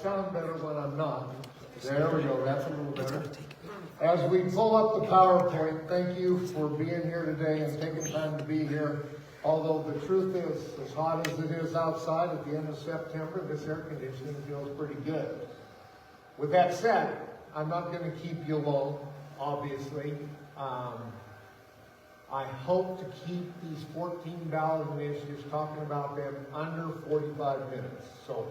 sound better when I'm not. There we go, that's a little better. As we pull up the PowerPoint, thank you for being here today and taking time to be here. Although the truth is, as hot as it is outside at the end of September, this air conditioning feels pretty good. With that said, I'm not going to keep you long, obviously. I hope to keep these 14 ballot initiatives, talking about them, under 45 minutes. So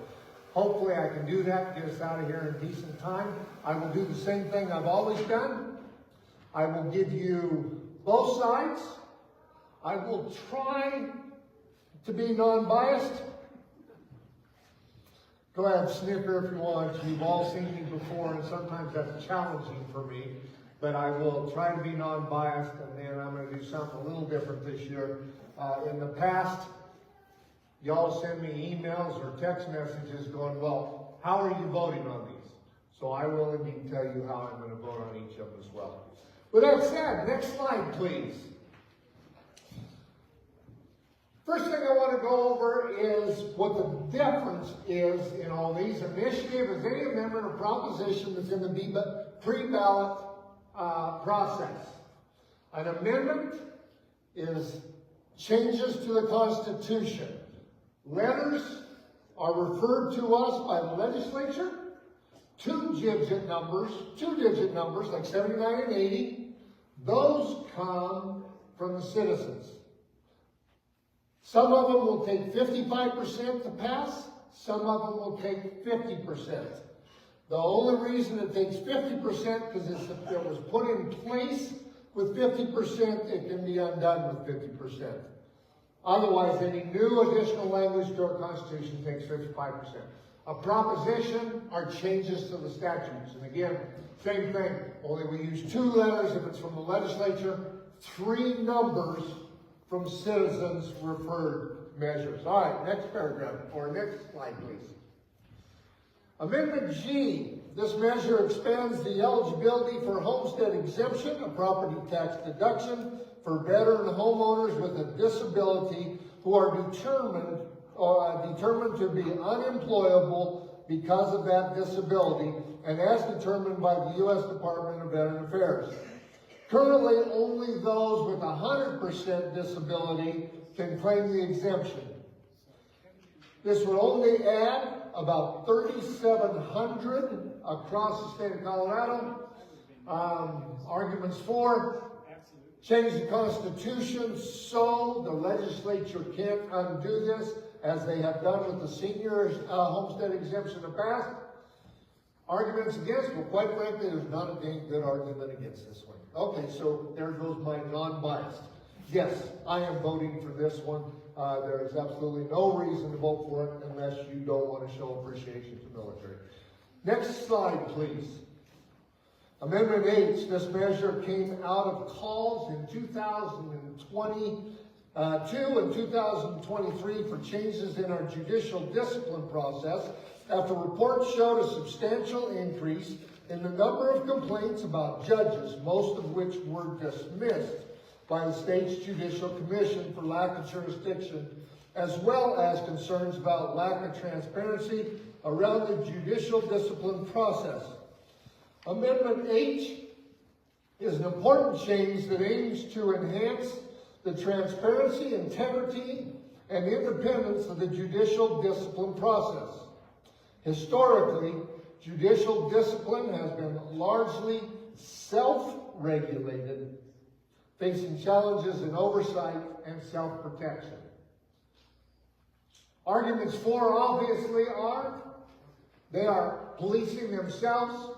hopefully I can do that, get us out of here in decent time. I will do the same thing I've always done. I will give you both sides. I will try to be non-biased. Go ahead, snicker if you want. You've all seen me before, and sometimes that's challenging for me. But I will try to be non-biased, and then I'm going to do something a little different this year. In the past, y'all send me emails or text messages going, well, how are you voting on these? So I will indeed tell you how I'm going to vote on each of them as well. With that said, next slide, please. First thing I want to go over is what the difference is in all these. Initiative is any amendment or proposition that's in the pre-ballot process. An amendment is changes to the Constitution. Letters are referred to us by the legislature. Two-digit numbers like 79 and 80, those come from the citizens. Some of them will take 55% to pass, some of them will take 50%. The only reason it takes 50% because it was put in place with 50%, it can be undone with 50%. Otherwise, any new additional language to our Constitution takes 55%. A proposition are changes to the statutes. And again, same thing, only we use 2 letters if it's from the legislature, 3 numbers from citizens referred measures. All right, next paragraph, or next slide, please. Amendment G. This measure expands the eligibility for homestead exemption, a property tax deduction for veteran homeowners with a disability who are determined to be unemployable because of that disability, and as determined by the U.S. Department of Veteran Affairs. Currently, only those with 100% disability can claim the exemption. This would only add about 3,700 across the state of Colorado. Arguments for change the Constitution so the legislature can't undo this, as they have done with the senior homestead exemption in the past. Arguments against, well, quite frankly, there's not a dang good argument against this one. Okay, so there goes my non-biased. Yes, I am voting for this one. There is absolutely no reason to vote for it unless you don't want to show appreciation to the military. Next slide, please. Amendment H, this measure came out of calls in 2022 and 2023 for changes in our judicial discipline process after reports showed a substantial increase in the number of complaints about judges, most of which were dismissed by the state's Judicial Commission for lack of jurisdiction, as well as concerns about lack of transparency around the judicial discipline process. Amendment H is an important change that aims to enhance the transparency, integrity, and independence of the judicial discipline process. Historically, judicial discipline has been largely self-regulated, facing challenges in oversight and self-protection. Arguments for, obviously, they are policing themselves,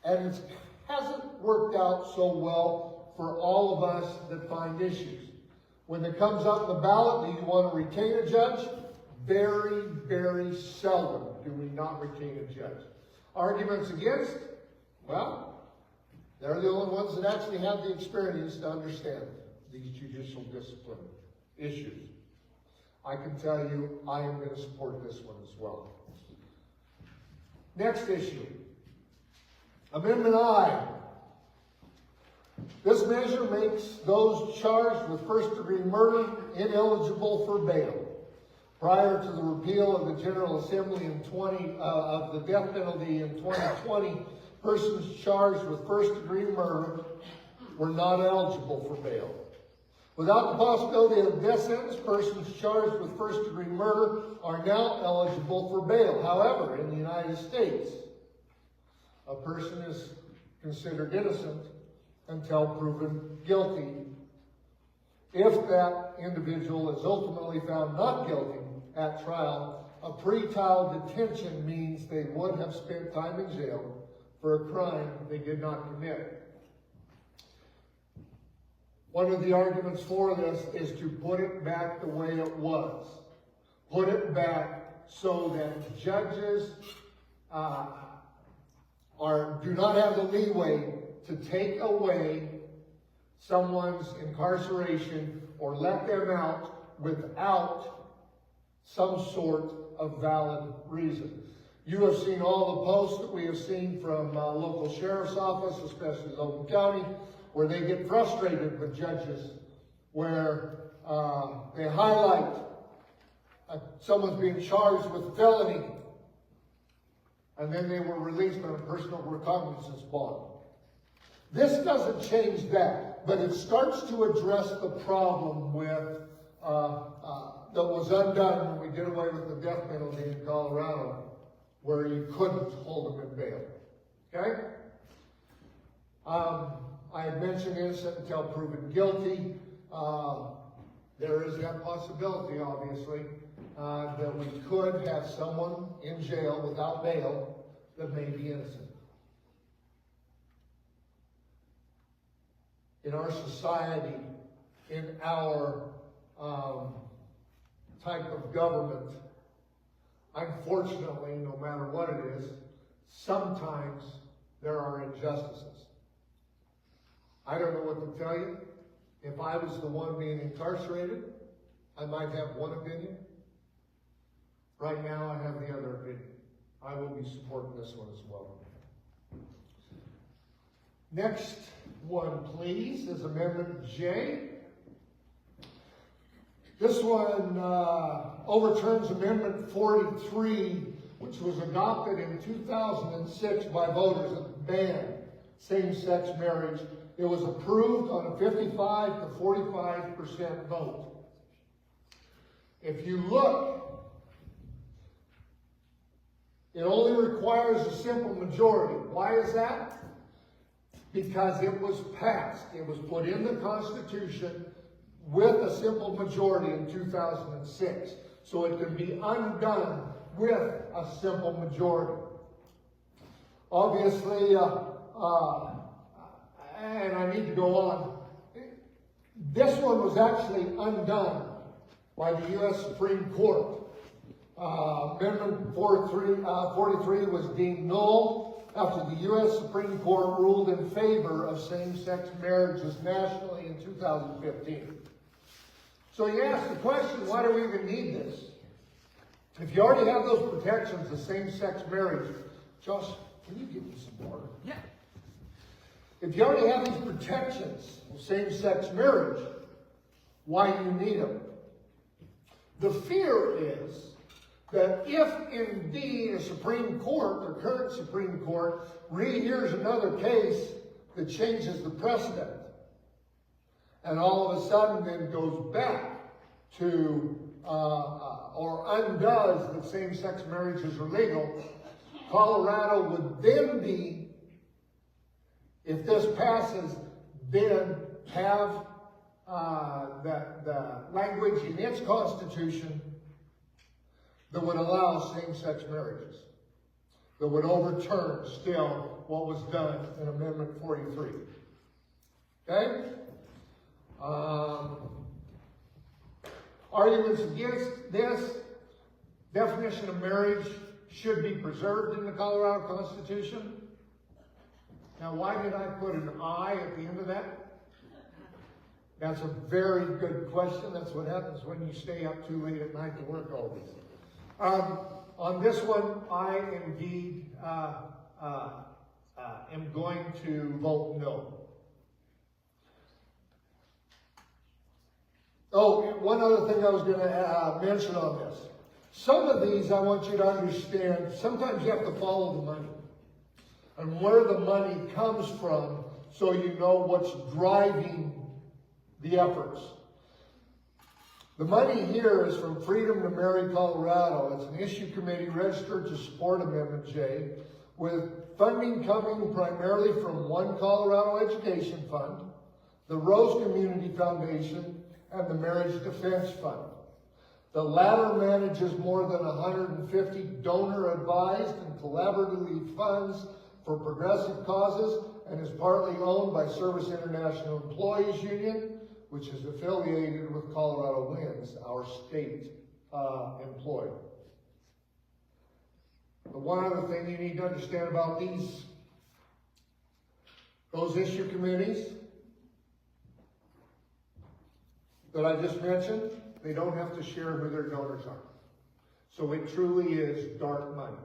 and it hasn't worked out so well for all of us that find issues. When it comes up in the ballot, do you want to retain a judge? Very, very seldom do we not retain a judge. Arguments against? Well, they're the only ones that actually have the experience to understand these judicial discipline issues. I can tell you I am going to support this one as well. Next issue. Amendment I. This measure makes those charged with first-degree murder ineligible for bail. Prior to the repeal of the General Assembly of the death penalty in 2020, persons charged with first-degree murder were not eligible for bail. Without the possibility of a death sentence, persons charged with first-degree murder are now eligible for bail. However, in the United States, a person is considered innocent until proven guilty. If that individual is ultimately found not guilty at trial, a pre-trial detention means they would have spent time in jail for a crime they did not commit. One of the arguments for this is to put it back the way it was. Put it back so that judges do not have the leeway to take away someone's incarceration or let them out without some sort of valid reason. You have seen all the posts that we have seen from local sheriff's office, especially Logan County, where they get frustrated with judges, where they highlight someone's being charged with felony, and then they were released on a personal recognizance bond. This doesn't change that, but it starts to address the problem with that was undone when we did away with the death penalty in Colorado, where you couldn't hold them in bail. Okay? I had mentioned innocent until proven guilty. There is that possibility, obviously, that we could have someone in jail without bail that may be innocent. In our society, in our type of government, unfortunately, no matter what it is, sometimes there are injustices. I don't know what to tell you. If I was the one being incarcerated, I might have one opinion. Right now, I have the other opinion. I will be supporting this one as well. Next one, please, is Amendment J. This one overturns Amendment 43, which was adopted in 2006 by voters that banned same-sex marriage. It was approved on a 55 to 45% vote. If you look, it only requires a simple majority. Why is that? Because it was passed. It was put in the Constitution with a simple majority in 2006. So it can be undone with a simple majority. Obviously, and I need to go on, this one was actually undone by the U.S. Supreme Court. Amendment 43 was deemed null after the U.S. Supreme Court ruled in favor of same-sex marriages nationally in 2015. So you ask the question, why do we even need this? If you already have those protections of same-sex marriage, Josh, can you give me some water? Yeah. If you already have these protections of same-sex marriage, why do you need them? The fear is that if indeed a Supreme Court, the current Supreme Court, rehears another case that changes the precedent, and all of a sudden then goes back to, or undoes that same-sex marriages are legal, Colorado would then be, if this passes, then have the language in its constitution that would allow same-sex marriages, that would overturn still what was done in Amendment 43. Okay? Arguments against this: definition of marriage should be preserved in the Colorado Constitution. Now, why did I put an I at the end of that? That's a very good question. That's what happens when you stay up too late at night to work all these. On this one, I indeed am going to vote no. Oh, one other thing I was going to mention on this. Some of these I want you to understand, sometimes you have to follow the money and where the money comes from so you know what's driving the efforts. The money here is from Freedom to Marry Colorado. It's an issue committee registered to support Amendment J, with funding coming primarily from One Colorado Education Fund, the Rose Community Foundation, and the Marriage Defense Fund. The latter manages more than 150 donor-advised and collaboratively funds for progressive causes and is partly owned by Service International Employees Union, which is affiliated with Colorado Winds, our state employer. The one other thing you need to understand about those issue committees that I just mentioned, they don't have to share who their donors are. So it truly is dark money.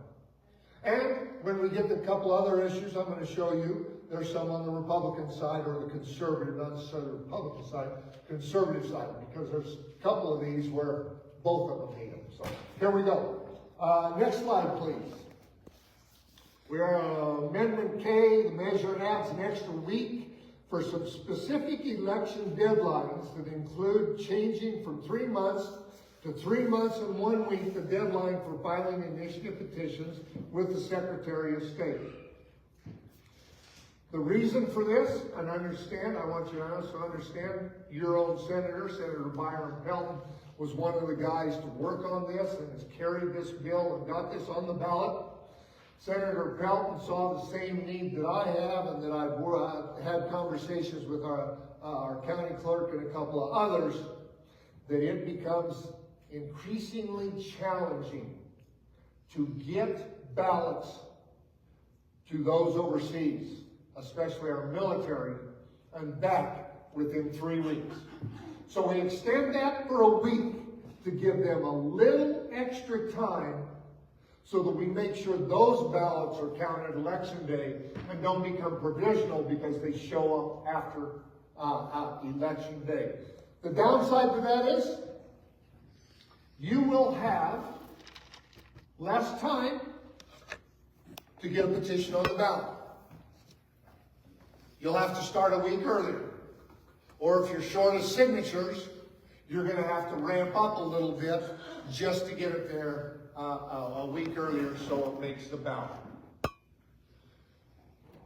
And when we get to a couple other issues, I'm going to show you, there's some on the Republican side or the conservative, not necessarily the Republican side, conservative side, because there's a couple of these where both of them hate them. So here we go. Next slide, please. We are on Amendment K. The measure adds an extra week for some specific election deadlines that include changing from 3 months to 3 months and 1 week the deadline for filing initiative petitions with the Secretary of State. The reason for this, and understand, I want you to also understand, your own senator, Senator Byron Pelton, was one of the guys to work on this and has carried this bill and got this on the ballot. Senator Pelton saw the same need that I have, and that I've had conversations with our county clerk and a couple of others, that it becomes increasingly challenging to get ballots to those overseas, especially our military, and back within 3 weeks. So we extend that for a week to give them a little extra time so that we make sure those ballots are counted election day and don't become provisional because they show up after election day. The downside to that is you will have less time to get a petition on the ballot. You'll have to start a week earlier. Or if you're short of signatures, you're going to have to ramp up a little bit just to get it there a week earlier so it makes the ballot.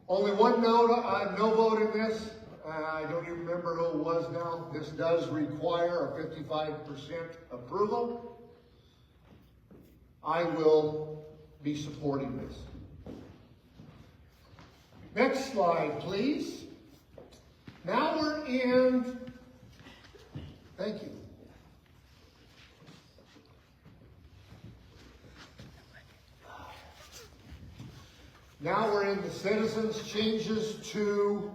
Only one no vote in this. I don't even remember who it was now. This does require a 55% approval. I will be supporting this. Next slide, please. Now we're in, thank you. Now we're in the citizens' changes to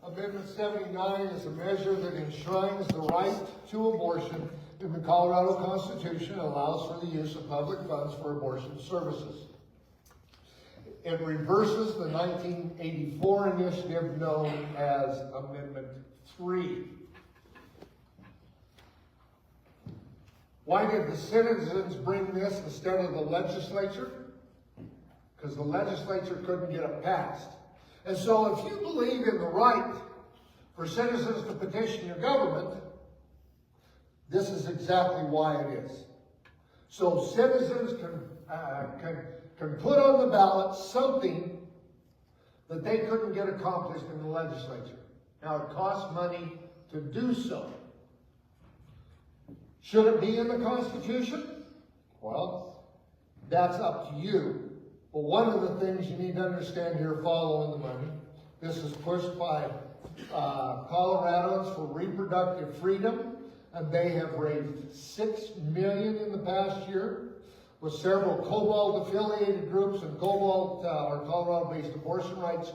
Amendment 79 is a measure that enshrines the right to abortion in the Colorado Constitution and allows for the use of public funds for abortion services. It reverses the 1984 initiative known as Amendment 3. Why did the citizens bring this instead of the legislature? Because the legislature couldn't get it passed. And so if you believe in the right for citizens to petition your government, this is exactly why it is. So citizens can put on the ballot something that they couldn't get accomplished in the legislature. Now, it costs money to do so. Should it be in the Constitution? Well, that's up to you. But one of the things you need to understand here following the money, this is pushed by Coloradans for reproductive freedom, and they have raised $6 million in the past year with several Cobalt affiliated groups and Cobalt, or Colorado-based abortion rights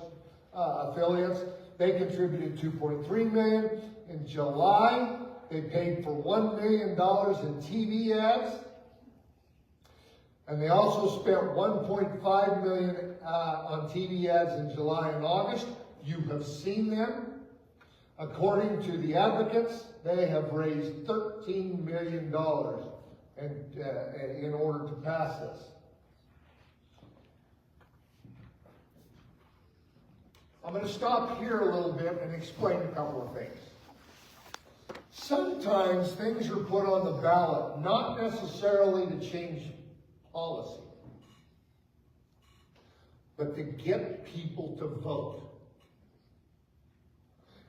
affiliates. They contributed $2.3 million. In July, they paid for $1 million in TV ads. And they also spent $1.5 million on TV ads in July and August. You have seen them. According to the advocates, they have raised $13 million in order to pass this. I'm going to stop here a little bit and explain a couple of things. Sometimes things are put on the ballot not necessarily to change policy, but to get people to vote.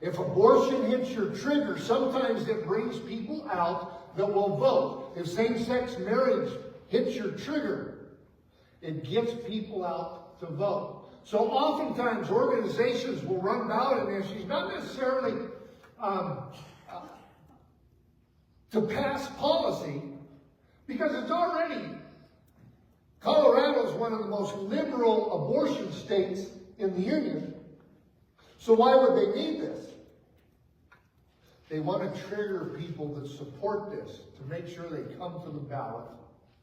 If abortion hits your trigger, sometimes it brings people out that will vote. If same-sex marriage hits your trigger, it gets people out to vote. So oftentimes organizations will run ballot issues, not necessarily to pass policy, because it's already, Colorado is one of the most liberal abortion states in the Union. So why would they need this? They want to trigger people that support this to make sure they come to the ballot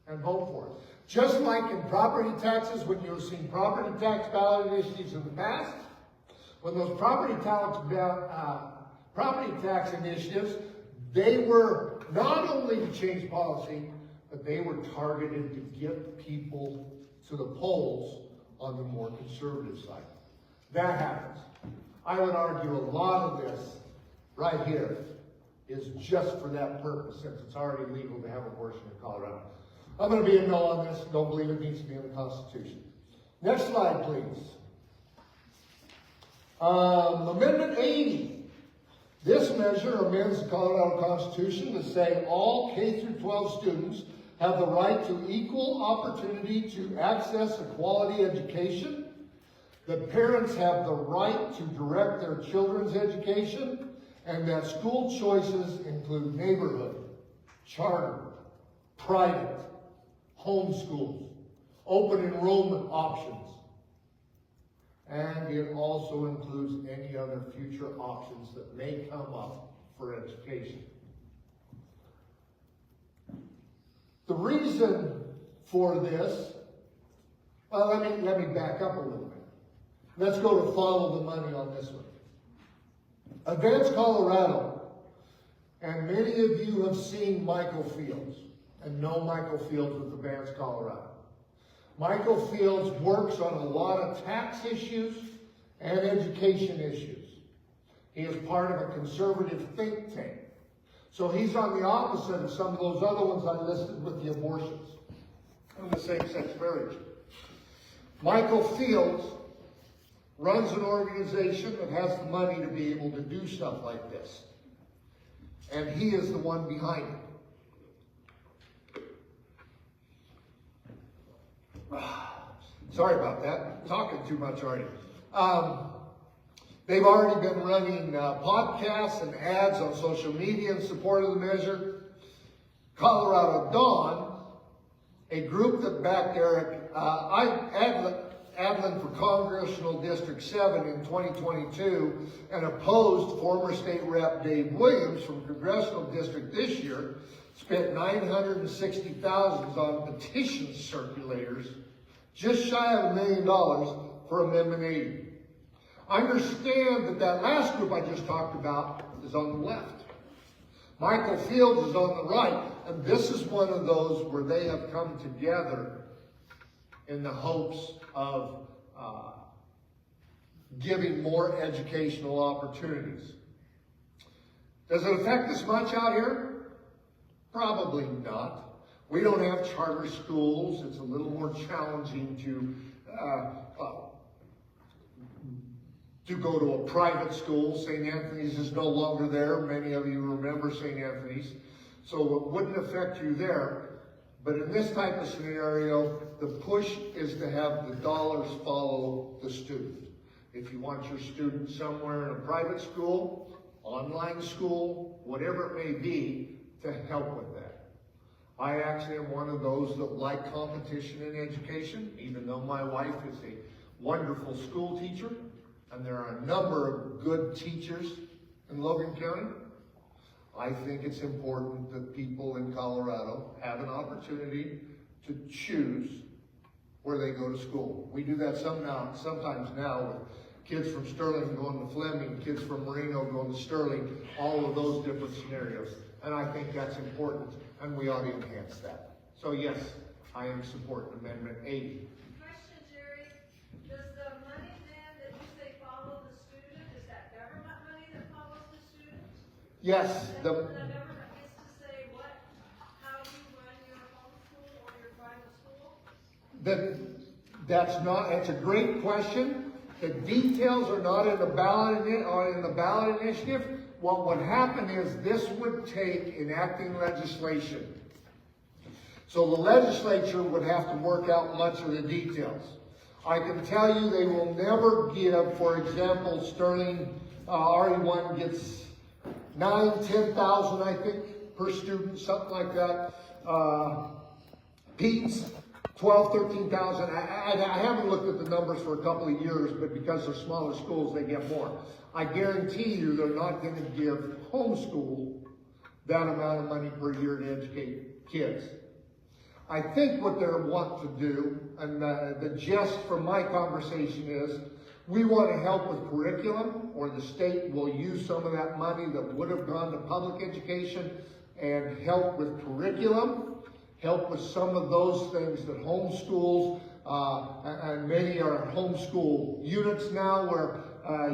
and vote for it. Just like in property taxes, when you've seen property tax ballot initiatives in the past, when those property tax initiatives, they were not only to change policy, but they were targeted to get people to the polls on the more conservative side. That happens. I would argue a lot of this right here is just for that purpose, since it's already legal to have abortion in Colorado. I'm going to be a no on this. Don't believe it needs to be in the Constitution. Next slide, please. Amendment 80. This measure amends the Colorado Constitution to say all K-12 students have the right to equal opportunity to access a quality education, that parents have the right to direct their children's education, and that school choices include neighborhood, charter, private, homeschools, open enrollment options, and it also includes any other future options that may come up for education. The reason for this, well, let me back up a little bit. Let's go to follow the money on this one. Advance Colorado, and many of you have seen Michael Fields and know Michael Fields with Advance Colorado. Michael Fields works on a lot of tax issues and education issues. He is part of a conservative think tank. So he's on the opposite of some of those other ones I listed with the abortions and the same-sex marriage. Michael Fields runs an organization that has the money to be able to do stuff like this. And he is the one behind it. Sorry about that. I'm talking too much already. They've already been running podcasts and ads on social media in support of the measure. Colorado Dawn, a group that backed Eric Adlin for Congressional District 7 in 2022 and opposed former state rep Dave Williams from Congressional District this year, spent $960,000 on petition circulators, just shy of $1 million for Amendment 80. Understand that last group I just talked about is on the left. Michael Fields is on the right, and this is one of those where they have come together in the hopes of giving more educational opportunities. Does it affect us much out here? Probably not. We don't have charter schools. It's a little more challenging to go to a private school. St. Anthony's is no longer there. Many of you remember St. Anthony's. So it wouldn't affect you there. But in this type of scenario, the push is to have the dollars follow the student. If you want your student somewhere in a private school, online school, whatever it may be, to help with that. I actually am one of those that like competition in education, even though my wife is a wonderful school teacher, and there are a number of good teachers in Logan County. I think it's important that people in Colorado have an opportunity to choose where they go to school. We do that sometimes now with kids from Sterling going to Fleming, kids from Marino going to Sterling, all of those different scenarios. And I think that's important, and we ought to enhance that. So yes, I am supporting Amendment 80. Question, Jerry. Does the money then that you say follow the student, is that government money that follows the student? Yes. The government gets to say how you run your homeschool or your private school? That's a great question. The details are not in the ballot initiative. What would happen is this would take enacting legislation. So the legislature would have to work out much of the details. I can tell you they will never give, for example, Sterling RE1 gets 10,000, I think, per student, something like that. Pete's 12, 13,000. I haven't looked at the numbers for a couple of years, but because they're smaller schools, they get more. I guarantee you they're not going to give homeschool that amount of money per year to educate kids. I think what they want to do, and the gist from my conversation is, we want to help with curriculum, or the state will use some of that money that would have gone to public education and help with curriculum, help with some of those things that homeschools, and many are homeschool units now where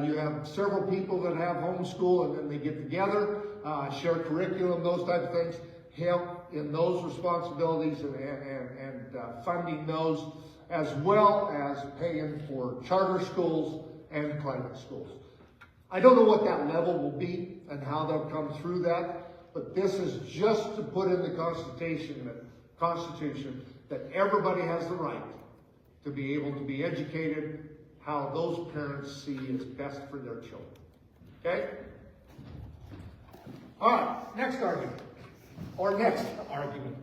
you have several people that have homeschool and then they get together, share curriculum, those type of things, help in those responsibilities and funding those, as well as paying for charter schools and private schools. I don't know what that level will be and how they'll come through that, but this is just to put in the Constitution that everybody has the right to be able to be educated how those parents see is best for their children. Okay? All right, next argument. Or next argument.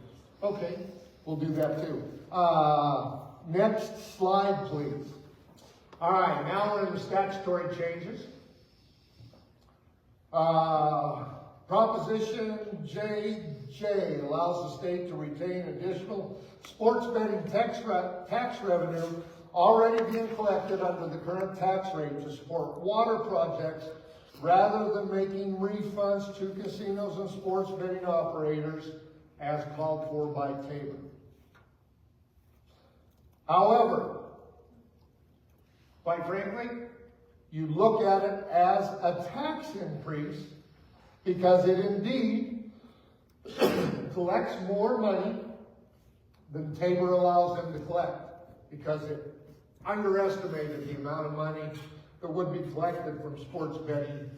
Okay, we'll do that too. Next slide, please. All right, now we're in the statutory changes. Proposition JJ allows the state to retain additional sports betting tax revenue already being collected under the current tax rate to support water projects rather than making refunds to casinos and sports betting operators as called for by Tabor. However, quite frankly, you look at it as a tax increase because it indeed collects more money than Tabor allows them to collect, because it underestimated the amount of money that would be collected from sports betting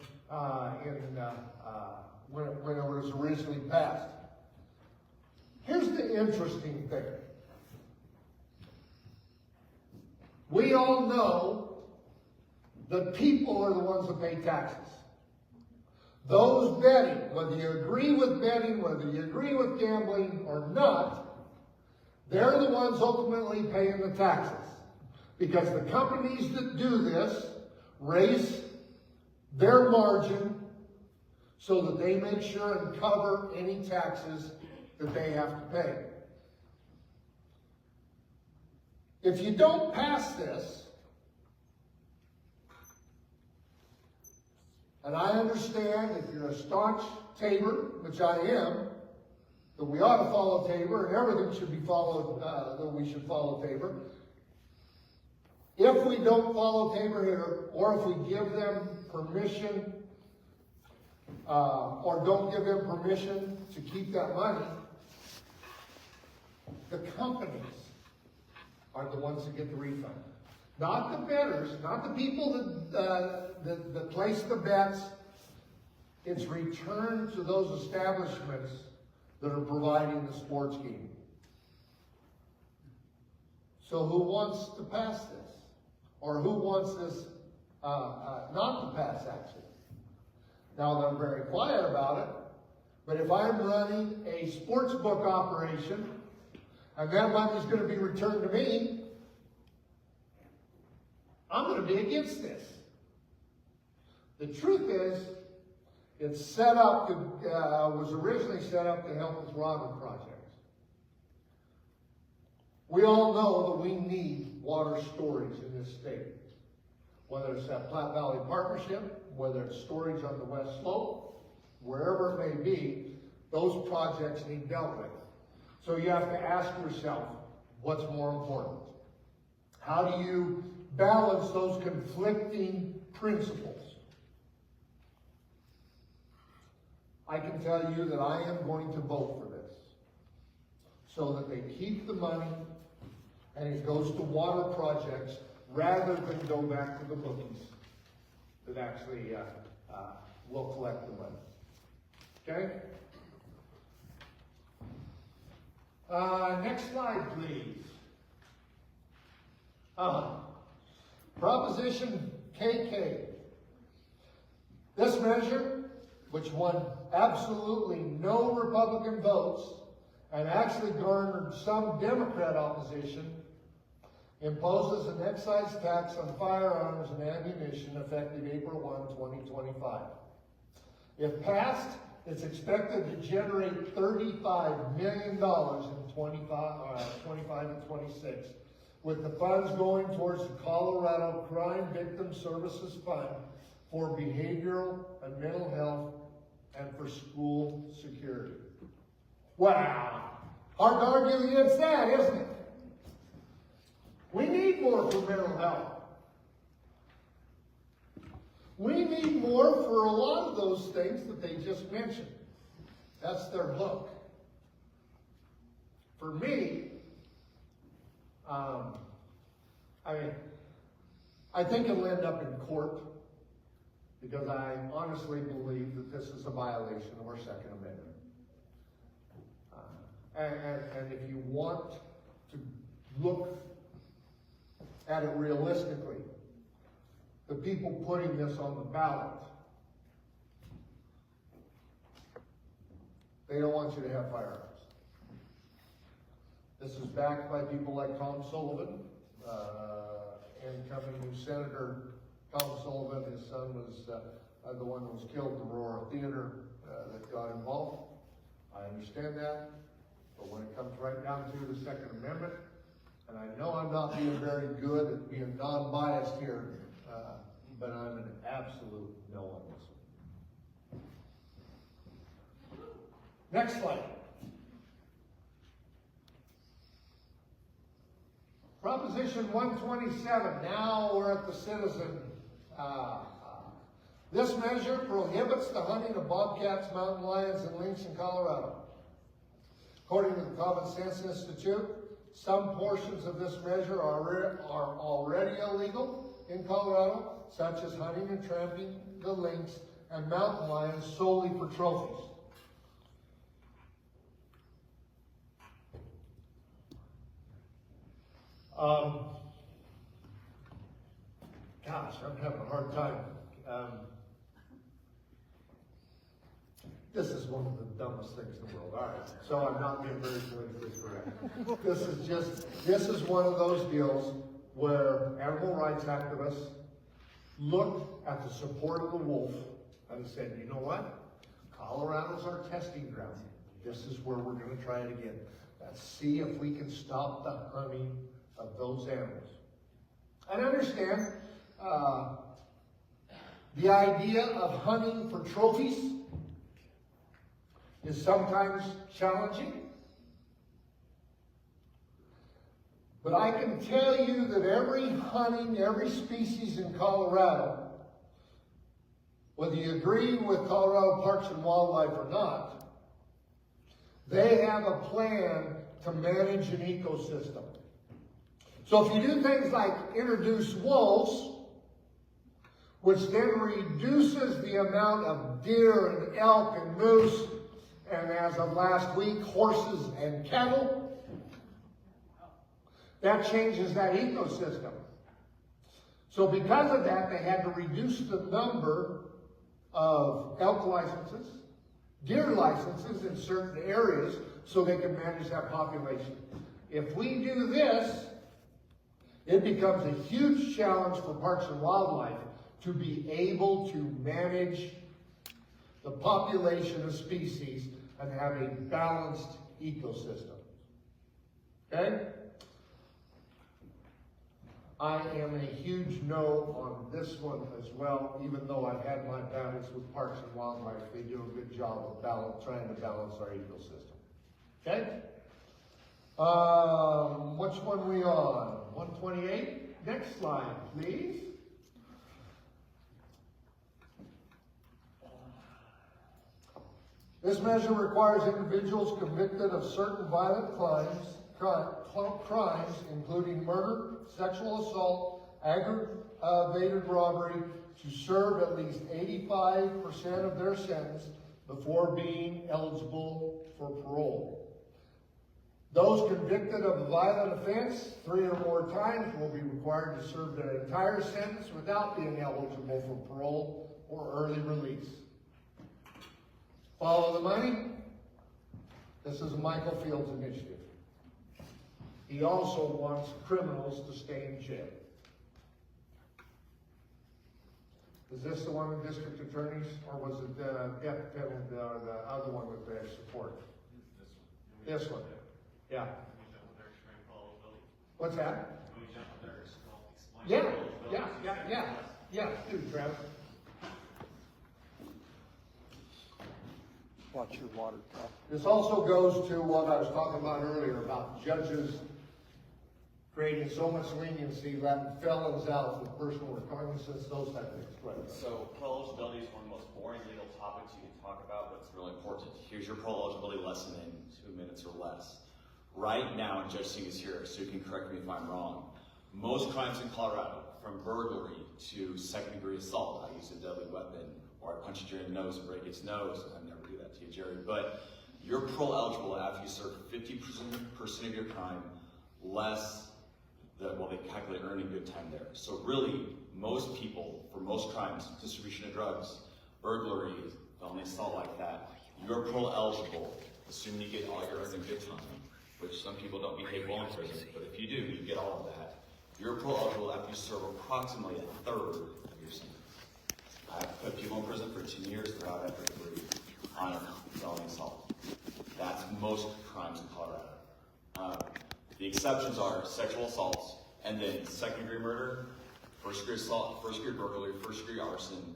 when it was originally passed. Here's the interesting thing. We all know that people are the ones that pay taxes. Those betting, whether you agree with betting, whether you agree with gambling or not, they're the ones ultimately paying the taxes. Because the companies that do this raise their margin so that they make sure and cover any taxes that they have to pay. If you don't pass this, and I understand if you're a staunch Tabor, which I am, that we ought to follow Tabor and everything should be followed, that we should follow Tabor. If we don't follow Tabor here, or if we give them permission, or don't give them permission to keep that money, the companies are the ones that get the refund. Not the bettors, not the people that place the bets. It's returned to those establishments that are providing the sports game. So who wants to pass this? Or who wants this not to pass, actually? Now, they're very quiet about it, but if I'm running a sports book operation and that money's going to be returned to me, I'm going to be against this. The truth is, it's set up to, was originally set up to help with water projects. We all know that we need water storage in this state. whether it's that Platte Valley Partnership, whether it's storage on the West Slope, wherever it may be, those projects need dealt with. So you have to ask yourself, what's more important? How do you balance those conflicting principles? I can tell you that I am going to vote for this, so that they keep the money and it goes to water projects rather than go back to the bookies that actually will collect the money. Okay? Next slide, please. Proposition KK. This measure, which won absolutely no Republican votes and actually garnered some Democrat opposition, imposes an excise tax on firearms and ammunition effective April 1, 2025. If passed, it's expected to generate $35 million in 25 and 26, with the funds going towards the Colorado Crime Victim Services Fund for behavioral and mental health and for school security. Wow! Hard to argue against that, isn't it? We need more for mental health. We need more for a lot of those things that they just mentioned. That's their hook. For me, I think it'll end up in court because I honestly believe that this is a violation of our Second Amendment. And if you want to look at it realistically, the people putting this on the ballot, they don't want you to have firearms. This is backed by people like Tom Sullivan, incoming new Senator Tom Sullivan. His son was the one that was killed in the Aurora Theater that got involved. I understand that, but when it comes right down to the Second Amendment, and I know I'm not being very good at being non-biased here, but I'm an absolute no on this one. Next slide. Proposition 127, now we're at the citizen. This measure prohibits the hunting of bobcats, mountain lions, and lynx in Colorado. According to the Common Sense Institute, some portions of this measure are already illegal in Colorado, such as hunting and tramping the lynx and mountain lions solely for trophies. Gosh, I'm having a hard time. This is one of the dumbest things in the world. All right, so I'm not being very politically correct. This is one of those deals where animal rights activists looked at the support of the wolf and said, you know what? Colorado's our testing ground. This is where we're going to try it again. Let's see if we can stop the hunting of those animals. And understand, the idea of hunting for trophies is sometimes challenging. But I can tell you that every species in Colorado, whether you agree with Colorado Parks and Wildlife or not, they have a plan to manage an ecosystem. So if you do things like introduce wolves, which then reduces the amount of deer and elk and moose, and as of last week, horses and cattle, that changes that ecosystem. So because of that, they had to reduce the number of elk licenses, deer licenses in certain areas so they can manage that population. If we do this, it becomes a huge challenge for Parks and Wildlife to be able to manage the population of species and have a balanced ecosystem. Okay? I am a huge no on this one as well, even though I've had my battles with Parks and Wildlife. They do a good job of trying to balance our ecosystem. Okay? Which one we on? 128? Next slide, please. This measure requires individuals convicted of certain violent crimes, including murder, sexual assault, aggravated robbery, to serve at least 85% of their sentence before being eligible for parole. Those convicted of a violent offense 3 or more times will be required to serve their entire sentence without being eligible for parole or early release. Follow the money? This is a Michael Fields initiative. He also wants criminals to stay in jail. Is this the one with district attorneys, or was it the death penalty, or the other one with their support? This one. Yeah. What's that? Yeah, do, Travis. Watch your water cup. This also goes to what I was talking about earlier about judges creating so much leniency, letting felons out with personal recognizance, those type of things. Right. So parole eligibility is one of the most boring legal topics you can talk about, but it's really important. Here's your parole eligibility lesson in 2 minutes or less. Right now, and Judge Singh is here, so you can correct me if I'm wrong. Most crimes in Colorado, from burglary to second-degree assault, I use a deadly weapon, or I punch a Jerry in the nose and break its nose. I'd never do that to you, Jerry. But you're parole eligible after you serve 50% of your crime less. They calculate earning good time there. So really, most people, for most crimes, distribution of drugs, burglary, felony assault like that, you're parole eligible, assuming you get all your earning good time, which some people don't behave well in prison, but if you do, you get all of that. You're parole eligible after you serve approximately a third of your sentence. I've put people in prison for 10 years, they're out after 3 on felony assault. That's most crimes in Colorado. The exceptions are sexual assaults, and then second-degree murder, first-degree assault, first-degree burglary, first-degree arson,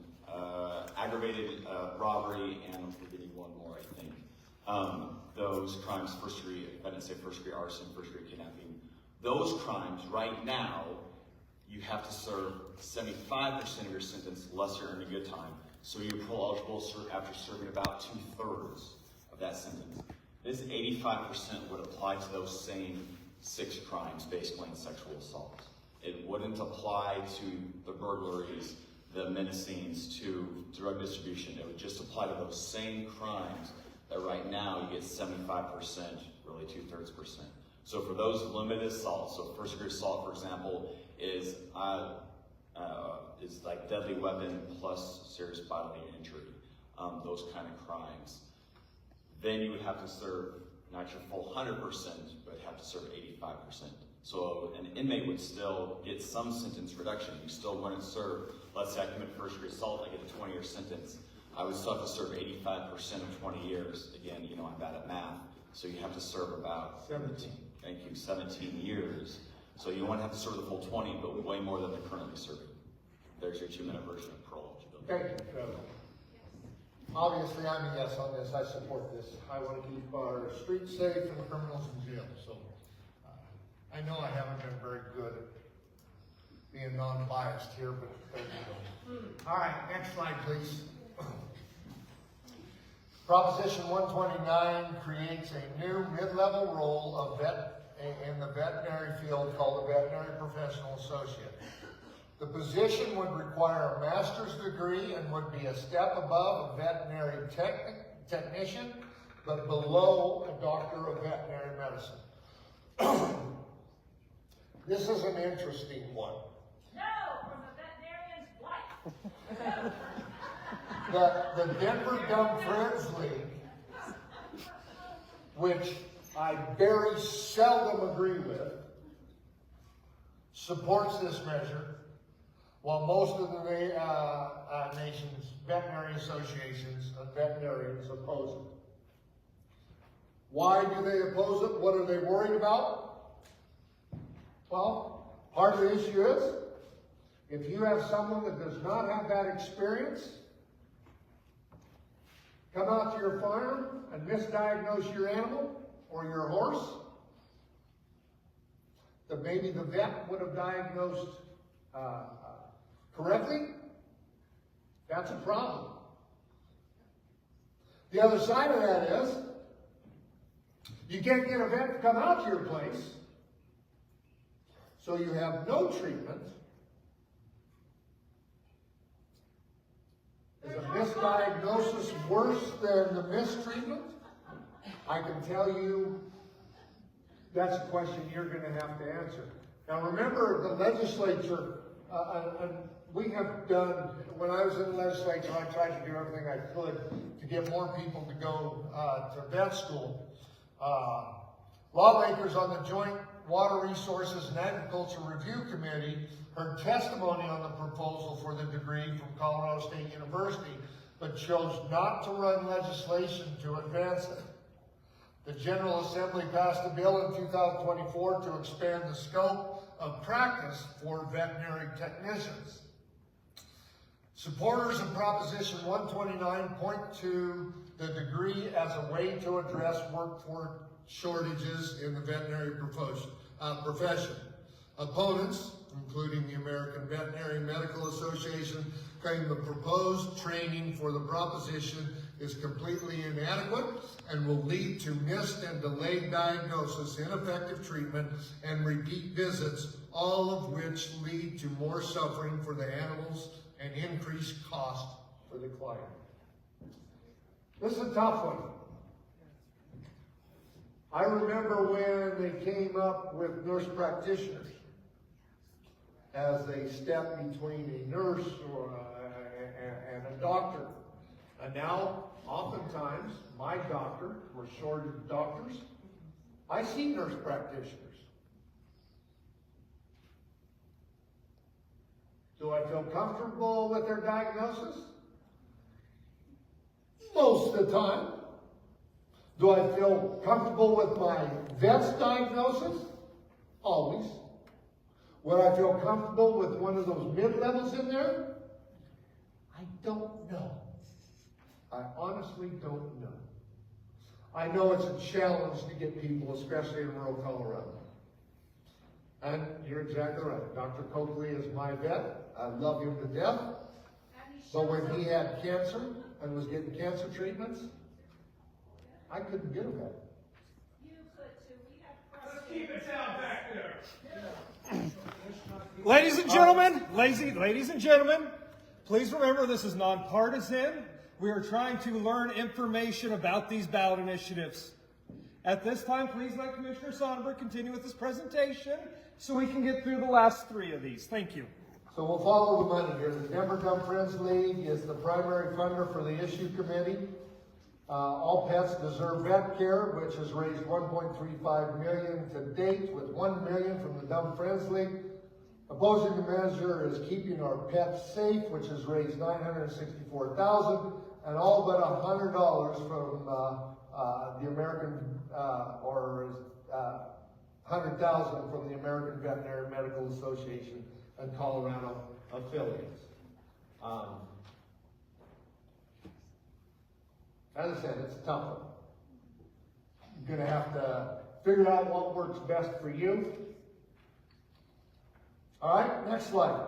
aggravated robbery, and I'm forgetting one more, I think. Those crimes, first-degree, if I didn't say first-degree arson, first-degree kidnapping, those crimes right now, you have to serve 75% of your sentence less your earning good time. So you're parole eligible after serving about 2/3 of that sentence. This 85% would apply to those same 6 crimes, basically in sexual assault. It wouldn't apply to the burglaries, the menacings, to drug distribution. It would just apply to those same crimes that right now you get 75%, really 2/3%. So for those limited assaults, so first degree assault, for example, is like deadly weapon plus serious bodily injury, those kind of crimes. Then you would have to serve not your full 100%, but have to serve 85%. So an inmate would still get some sentence reduction. You still wouldn't serve, let's say I commit first degree assault, I get a 20-year sentence. I would still have to serve 85% of 20 years. Again, you know, I'm bad at math. So you have to serve about 17 years. So you won't have to serve the full 20, but way more than they're currently serving. There's your 2-minute version of parole eligibility. Thank you, Trevor. Obviously, I'm a yes on this. I support this. I want to keep our streets safe and criminals in jail. So I know I haven't been very good at being non-biased here, but there you go. All right, next slide, please. Proposition 129 creates a new mid-level role in the veterinary field called a veterinary professional associate. The position would require a master's degree and would be a step above a veterinary technician, but below a doctor of veterinary medicine. This is an interesting one. No, from the veterinarian's wife. The Denver Dumb Friends League, which I very seldom agree with, supports this measure, while most of the nation's veterinary associations and veterinarians oppose it. Why do they oppose it? What are they worried about? Well, Part of the issue is, if you have someone that does not have that experience, come out to your farm and misdiagnose your animal or your horse, that maybe the vet would have diagnosed correctly, that's a problem. The other side of that is, you can't get a vet to come out to your place, so you have no treatment. Is a misdiagnosis worse than the mistreatment? I can tell you that's a question you're going to have to answer. Now remember, the legislature, and we have done, when I was in the legislature, I tried to do everything I could to get more people to go to vet school. Lawmakers on the Joint Water Resources and Agriculture Review Committee heard testimony on the proposal for the degree from Colorado State University, but chose not to run legislation to advance it. The General Assembly passed a bill in 2024 to expand the scope of practice for veterinary technicians. Supporters of Proposition 129 point to the degree as a way to address workforce shortages in the veterinary profession. Opponents, including the American Veterinary Medical Association, claim the proposed training for the proposition is completely inadequate and will lead to missed and delayed diagnosis, ineffective treatment, and repeat visits, all of which lead to more suffering for the animals and increased cost for the client. This is a tough one. I remember when they came up with nurse practitioners as a step between a nurse and a doctor. And now, oftentimes, my doctor, we're short of doctors, I see nurse practitioners. Do I feel comfortable with their diagnosis? Most of the time. Do I feel comfortable with my vet's diagnosis? Always. Would I feel comfortable with one of those mid-levels in there? I don't know. I honestly don't know. I know it's a challenge to get people, especially in rural Colorado. And you're exactly right. Dr. Coakley is my vet. I love him to death. But when he had cancer and was getting cancer treatments, I couldn't get him that. You could too. We have Let's keep it down back there. Ladies and gentlemen, please remember this is nonpartisan. We are trying to learn information about these ballot initiatives. At this time, please let Commissioner Sonnenberg continue with his presentation so we can get through the last three of these. Thank you. So we'll follow the money here. The Denver Dumb Friends League is the primary funder for the issue committee. All pets deserve vet care, which has raised $1.35 million to date, with $1 million from the Dumb Friends League. Opposing the measure is keeping our pets safe, which has raised $964,000, and all but $100 from the American, $100,000 from the American Veterinary Medical Association and Colorado affiliates. As I said, it's a tough one. You're going to have to figure out what works best for you. All right, next slide.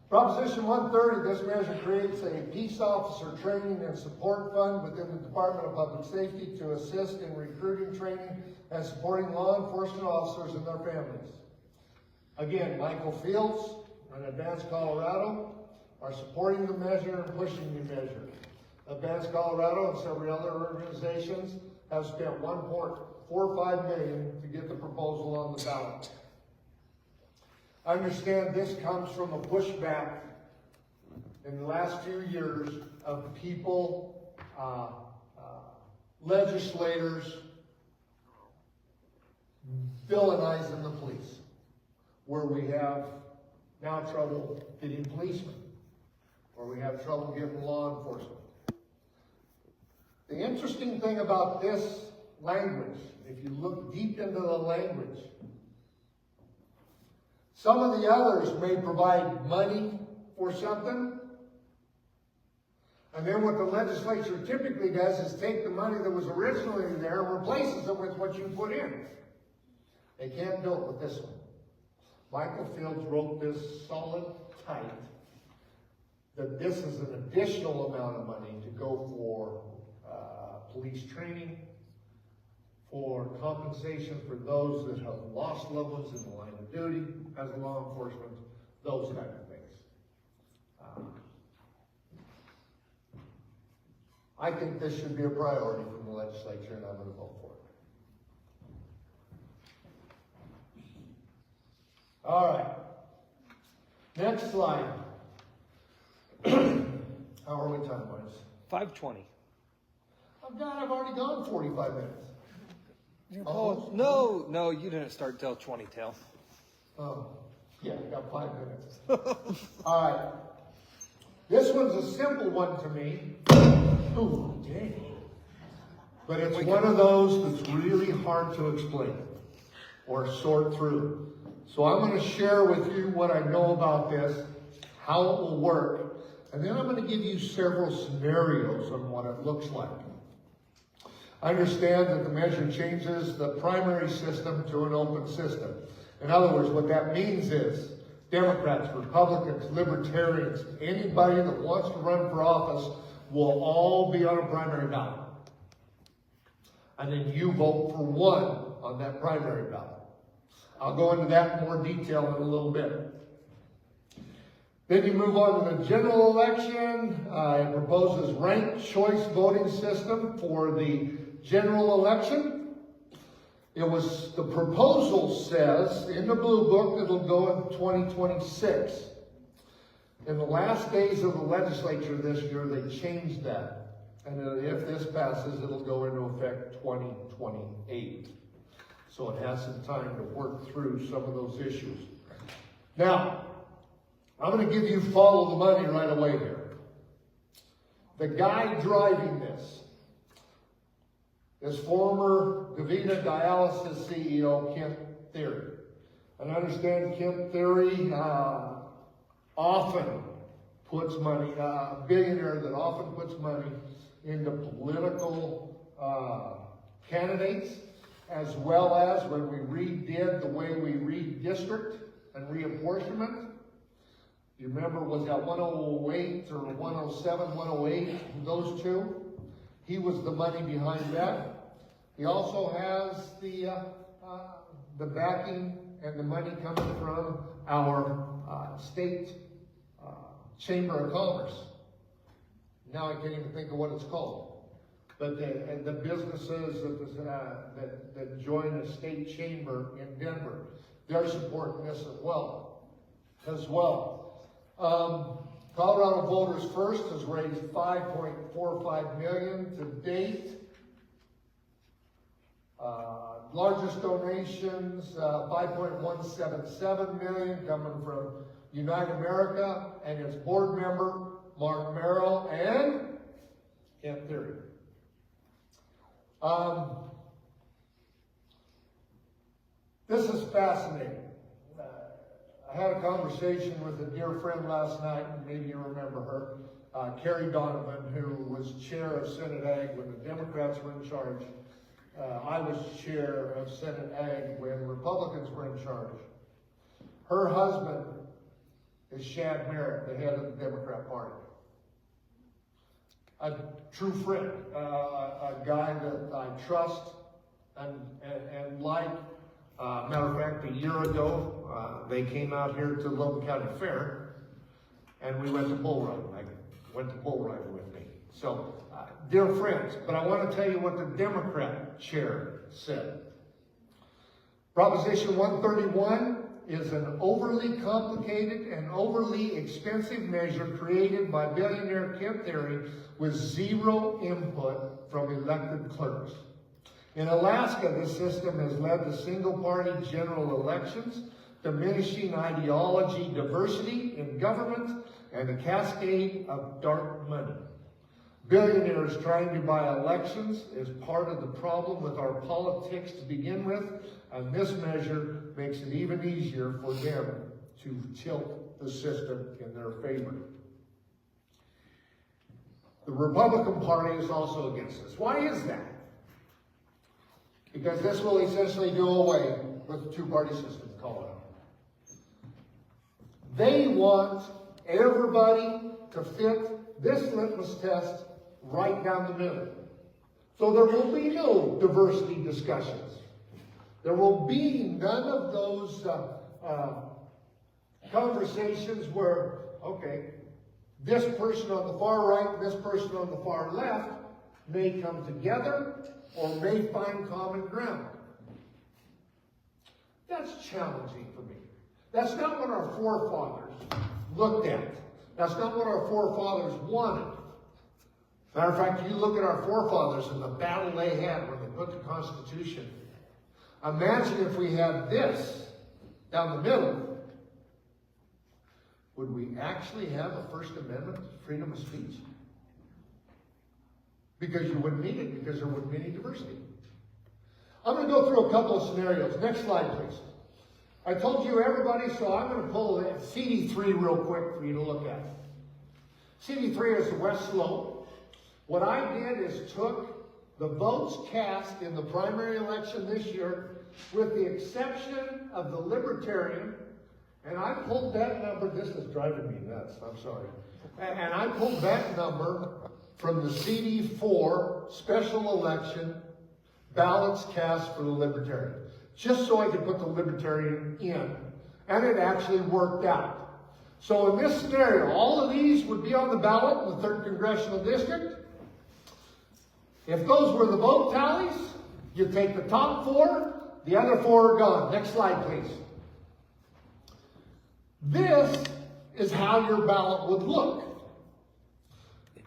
Proposition 130, this measure creates a peace officer training and support fund within the Department of Public Safety to assist in recruiting, training, and supporting law enforcement officers and their families. Again, Michael Fields and Advanced Colorado are supporting the measure and pushing the measure. Advanced Colorado and several other organizations have spent $1.45 million to get the proposal on the ballot. I understand this comes from a pushback in the last few years of people, legislators, villainizing the police, where we have now trouble getting policemen, or we have trouble getting law enforcement. The interesting thing about this language, if you look deep into the language, some of the others may provide money for something, and then what the legislature typically does is take the money that was originally there and replaces it with what you put in. They can't do it with this one. Michael Fields wrote this solid tight that this is an additional amount of money to go for police training, for compensation for those that have lost loved ones in the line of duty as law enforcement, those kind of things. I think this should be a priority from the legislature, and I'm going to vote for it. All right. Next slide. How are we time-wise? 5:20. Oh, God, I've already gone 45 minutes. Oh, no, you didn't start till 20 till. Oh, yeah, I got 5 minutes. All right. This one's a simple one to me. Ooh, dang. But it's one of those that's really hard to explain or sort through. So I'm going to share with you what I know about this, how it will work, and then I'm going to give you several scenarios on what it looks like. I understand that the measure changes the primary system to an open system. In other words, what that means is Democrats, Republicans, Libertarians, anybody that wants to run for office will all be on a primary ballot. And then you vote for one on that primary ballot. I'll go into that in more detail in a little bit. Then you move on to the general election. It proposes ranked choice voting system for the general election. The proposal says in the blue book it'll go in 2026. In the last days of the legislature this year, they changed that. And if this passes, it'll go into effect 2028. So it has some time to work through some of those issues. Now, I'm going to give you follow the money right away here. The guy driving this is former DaVita Dialysis CEO Kent Theory. And I understand Kent Theory often puts money, a billionaire that often puts money into political candidates, as well as when we redid the way we redistrict and reapportionment. You remember, was that 108 or 107, 108, those two? He was the money behind that. He also has the backing and the money coming from our state Chamber of Commerce. Now I can't even think of what it's called. But the businesses that join the state chamber in Denver, they're supporting this as well. Colorado Voters First has raised $5.45 million to date. Largest donations, $5.177 million coming from Unite America and its board member, Mark Merrill, and Kent Theory. This is fascinating. I had a conversation with a dear friend last night, and maybe you remember her, Carrie Donovan, who was chair of Senate Ag when the Democrats were in charge. I was chair of Senate Ag when Republicans were in charge. Her husband is Shad Merritt, the head of the Democrat Party. A true friend, a guy that I trust and like. Matter of fact, a year ago, they came out here to Logan County Fair, and we went to bull riding. I went to bull riding with me. So, dear friends, but I want to tell you what the Democrat chair said. Proposition 131 is an overly complicated and overly expensive measure created by billionaire Kent Theory with zero input from elected clerks. In Alaska, the system has led to single-party general elections, diminishing ideology diversity in government, and a cascade of dark money. billionaires trying to buy elections is part of the problem with our politics to begin with, and this measure makes it even easier for them to tilt the system in their favor. The Republican Party is also against this. Why is that? Because this will essentially do away with the two-party system, call it. They want everybody to fit this litmus test right down the middle. So there will be no diversity discussions. There will be none of those conversations where, okay, this person on the far right, this person on the far left may come together or may find common ground. That's challenging for me. That's not what our forefathers looked at. That's not what our forefathers wanted. Matter of fact, you look at our forefathers and the battle they had when they put the Constitution. Imagine if we had this down the middle. Would we actually have a First Amendment freedom of speech? Because you wouldn't need it, because there wouldn't be any diversity. I'm going to go through a couple of scenarios. Next slide, please. I told you everybody, so I'm going to pull CD3 real quick for you to look at. CD3 is the West Slope. What I did is took the votes cast in the primary election this year, with the exception of the Libertarian, and I pulled that number. This is driving me nuts, I'm sorry. And I pulled that number from the CD4 special election ballots cast for the Libertarian, just so I could put the Libertarian in. And it actually worked out. So in this scenario, all of these would be on the ballot in the 3rd Congressional District. If those were the vote tallies, you take the top 4, the other 4 are gone. Next slide, please. This is how your ballot would look.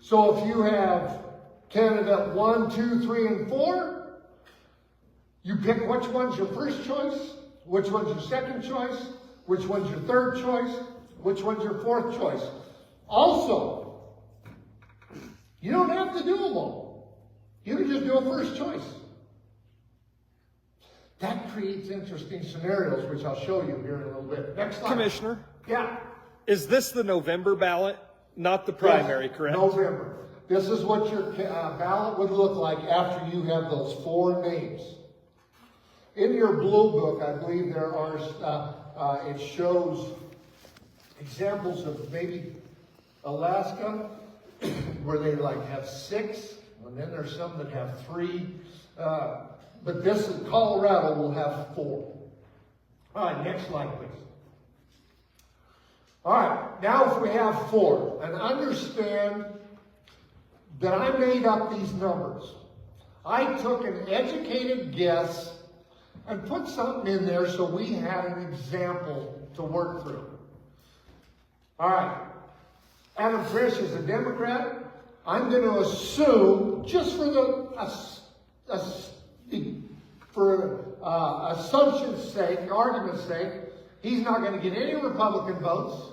So if you have candidate 1, 2, 3, and 4, you pick which one's your first choice, which one's your second choice, which one's your third choice, which one's your fourth choice. Also, you don't have to do them all. You can just do a first choice. That creates interesting scenarios, which I'll show you here in a little bit. Next slide. Commissioner, Yeah. is this the November ballot, not the primary, Yes, correct? November. This is what your ballot would look like after you have those 4 names. In your blue book, I believe there are, it shows examples of maybe Alaska, where they like have 6, and then there's some that have 3. But this in Colorado will have 4. All right, next slide, please. All right, now if we have 4, and understand that I made up these numbers. I took an educated guess and put something in there so we had an example to work through. All right, Adam Frisch is a Democrat. I'm going to assume, just for assumption's sake, argument's sake, he's not going to get any Republican votes.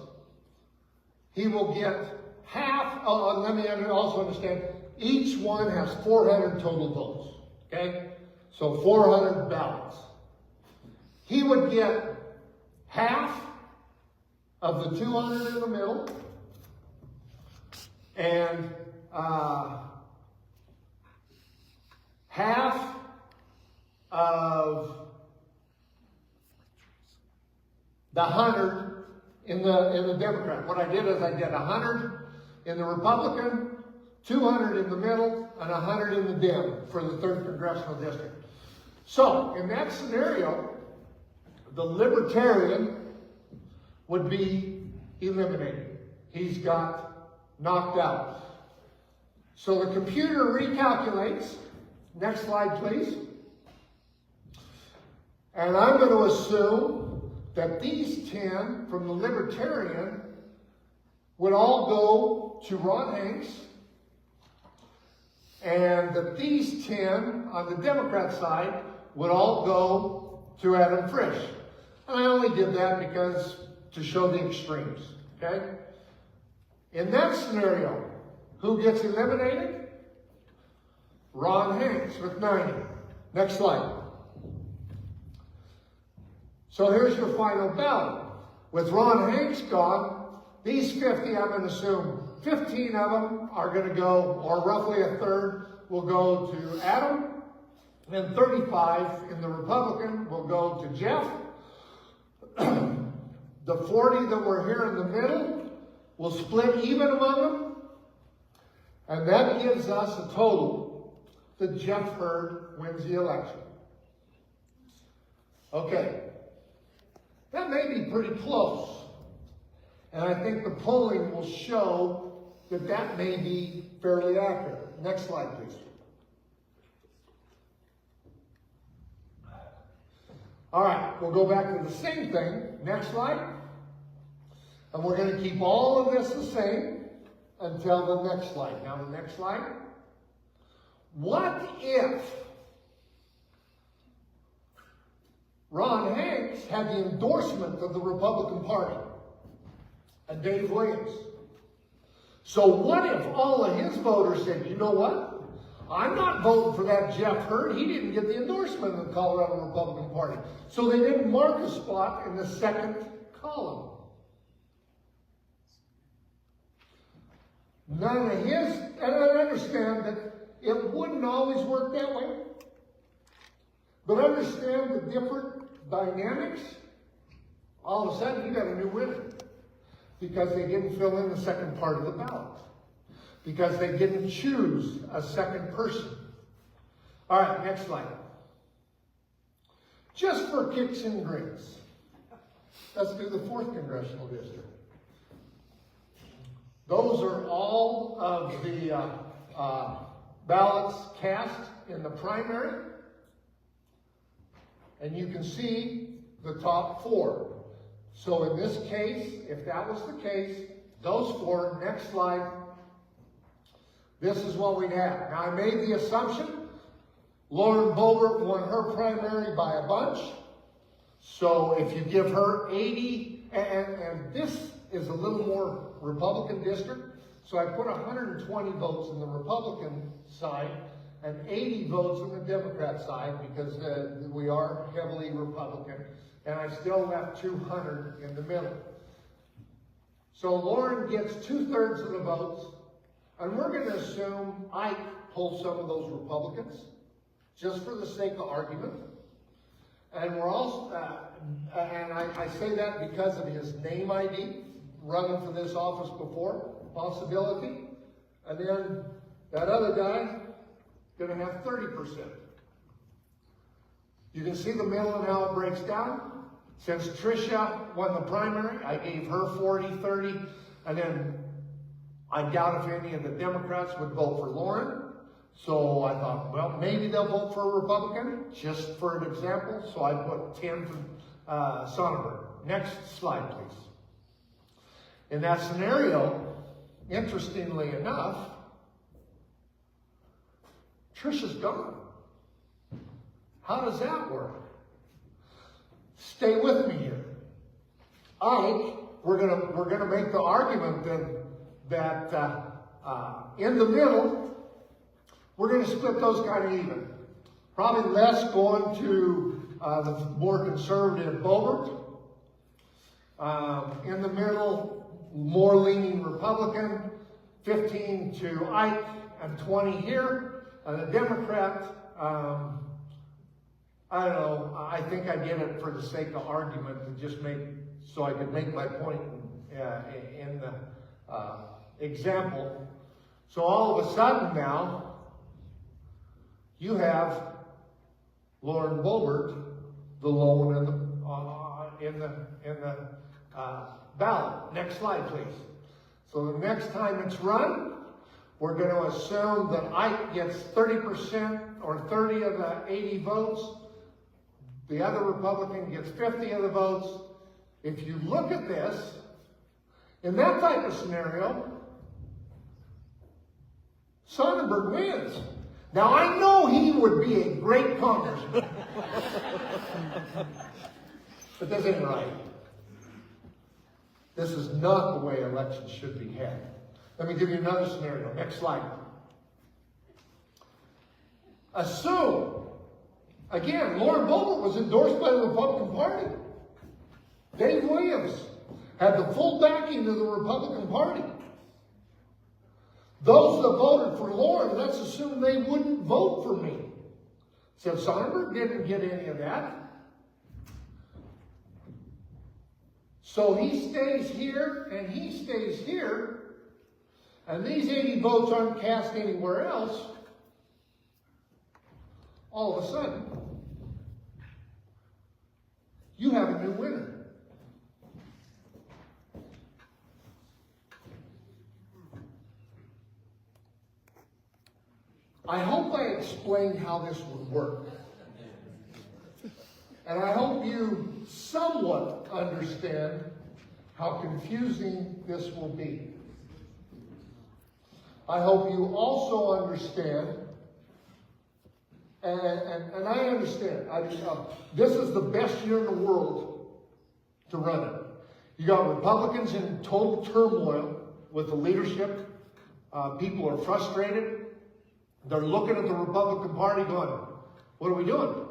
He will get half. Let me also understand. Each one has 400 total votes. Okay, so 400 ballots. He would get half of the 200 in the middle, and half of the 100 in the Democrat. What I did is I did 100 in the Republican, 200 in the middle, and 100 in the Dem for the 3rd Congressional District. So in that scenario, the Libertarian would be eliminated. He's got knocked out. So the computer recalculates. Next slide, please. And I'm going to assume that these 10 from the Libertarian would all go to Ron Hanks, and that these 10 on the Democrat side would all go to Adam Frisch. And I only did that because to show the extremes, okay? In that scenario, who gets eliminated? Ron Hanks with 90. Next slide. So here's your final ballot. With Ron Hanks gone, these 50, I'm going to assume 15 of them are going to go, or roughly a third, will go to Adam, and 35 in the Republican will go to Jeff. The 40 that were here in the middle will split even among them, and that gives us a total that Jeff Hurd wins the election. Okay, that may be pretty close, and I think the polling will show that that may be fairly accurate. Next slide, please. All right, we'll go back to the same thing. Next slide. And we're going to keep all of this the same until the next slide. Now, the next slide. What if Ron Hanks had the endorsement of the Republican Party and Dave Williams? So what if all of his voters said, you know what? I'm not voting for that Jeff Hurd. He didn't get the endorsement of the Colorado Republican Party. So they didn't mark a spot in the second column. None of his, and I understand that it wouldn't always work that way. But understand the different dynamics. All of a sudden, you got a new winner. Because they didn't fill in the second part of the ballot. Because they didn't choose a second person. All right, next slide. Just for kicks and grins, let's do the 4th Congressional District. Those are all of the ballots cast in the primary. And you can see the top 4. So in this case, if that was the case, those 4, next slide, this is what we'd have. Now I made the assumption Lauren Boebert won her primary by a bunch. So if you give her 80, and this is a little more Republican district, so I put 120 votes in the Republican side and 80 votes in the Democrat side because we are heavily Republican, and I still left 200 in the middle. So Lauren gets 2/3 of the votes, and we're going to assume Ike pulls some of those Republicans, just for the sake of argument. And we're also, and I say that because of his name ID, running for this office before, possibility. And then that other guy, going to have 30%. You can see the middle and how it breaks down. Since Tricia won the primary, I gave her 40, 30, and then I doubt if any of the Democrats would vote for Lauren. So I thought, well, maybe they'll vote for a Republican, just for an example. So I put 10 for Sonnenberg. Next slide, please. In that scenario, interestingly enough, Tricia's gone. How does that work? Stay with me here. Ike, we're gonna make the argument then that in the middle, we're going to split those kind of even. Probably less going to the more conservative Boebert. In the middle, more leaning Republican. 15 to Ike and 20 here. The Democrat, I don't know, I think I did it for the sake of argument to just make, so I could make my point in the example. So all of a sudden now, you have Lauren Boebert, the low one in the ballot. Next slide, please. So the next time it's run, we're going to assume that Ike gets 30% or 30 of the 80 votes. The other Republican gets 50 of the votes. If you look at this, in that type of scenario, Sonnenberg wins. Now, I know he would be a great congressman. But this ain't right. This is not the way elections should be had. Let me give you another scenario. Next slide. assume. Again, Lauren Boebert was endorsed by the Republican Party. Dave Williams had the full backing of the Republican Party. Those that voted for Lauren, let's assume they wouldn't vote for me. So Sonnenberg didn't get any of that. So he stays here and he stays here, and these 80 votes aren't cast anywhere else. All of a sudden, you have a new winner. I hope I explained how this would work. And I hope you somewhat understand how confusing this will be. I hope you also understand, and I understand, this is the best year in the world to run it. You got Republicans in total turmoil with the leadership. People are frustrated. They're looking at the Republican Party going, what are we doing?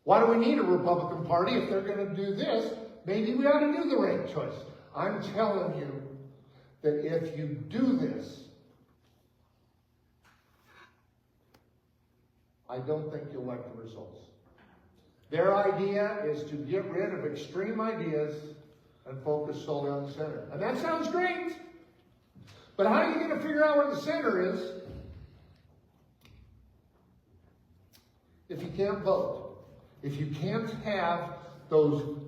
Why do we need a Republican Party if they're going to do this? Maybe we ought to do the right choice. I'm telling you that if you do this, I don't think you'll like the results. Their idea is to get rid of extreme ideas and focus solely on the center. And that sounds great. But how are you going to figure out where the center is if you can't vote? If you can't have those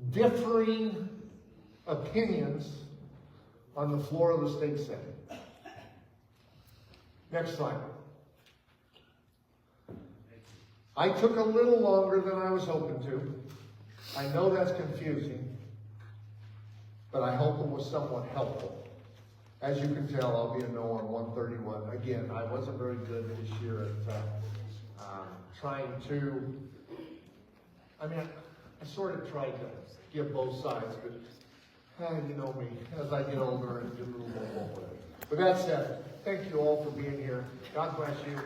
differing opinions on the floor of the state Senate? Next slide. I took a little longer than I was hoping to. I know that's confusing, but I hope it was somewhat helpful. As you can tell, I'll be a no on 131. Again, I wasn't very good this year at trying to, I sort of tried to give both sides, but you know me, as I get older and do a little more. With that said, thank you all for being here. God bless you.